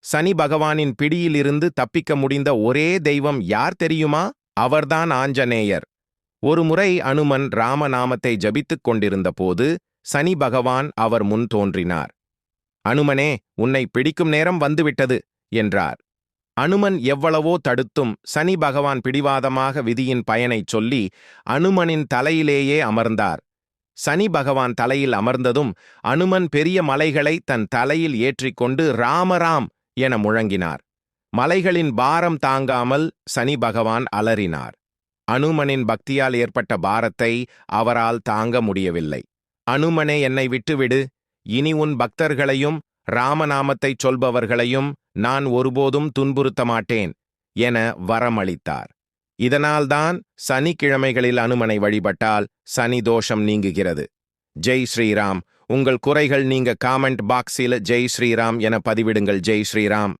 சனி பகவானின் பிடியிலிருந்து தப்பிக்க முடிந்த ஒரே தெய்வம் யார் தெரியுமா? அவர்தான் ஆஞ்சநேயர். ஒருமுறை அனுமன் ராமநாமத்தை ஜபித்துக் கொண்டிருந்த போது சனி பகவான் அவர் முன் தோன்றினார். அனுமனே, உன்னை பிடிக்கும் நேரம் வந்துவிட்டது என்றார். அனுமன் எவ்வளவோ தடுத்தும் சனி பகவான் பிடிவாதமாக விதியின் பயனைச் சொல்லி அனுமனின் தலையிலேயே அமர்ந்தார். சனி பகவான் தலையில் அமர்ந்ததும் அனுமன் பெரிய மலைகளை தன் தலையில் ஏற்றிக்கொண்டு ராமராம் என முழங்கினார். மலைகளின் பாரம் தாங்காமல் சனி பகவான் அலறினார். அனுமனின் பக்தியால் ஏற்பட்ட பாரத்தை அவரால் தாங்க முடியவில்லை. அனுமனே, என்னை விட்டுவிடு. இனி உன் பக்தர்களையும் ராமநாமத்தைச் சொல்பவர்களையும் நான் ஒருபோதும் துன்புறுத்த மாட்டேன் என வரமளித்தார். இதனால்தான் சனிக்கிழமைகளில் அனுமனை வழிபட்டால் சனி தோஷம் நீங்குகிறது. ஜெய் ஸ்ரீராம். உங்கள் குறைகள் நீங்க காமெண்ட் பாக்ஸில் ஜெய் ஸ்ரீராம் என பதிவிடுங்கள். ஜெய் ஸ்ரீராம்.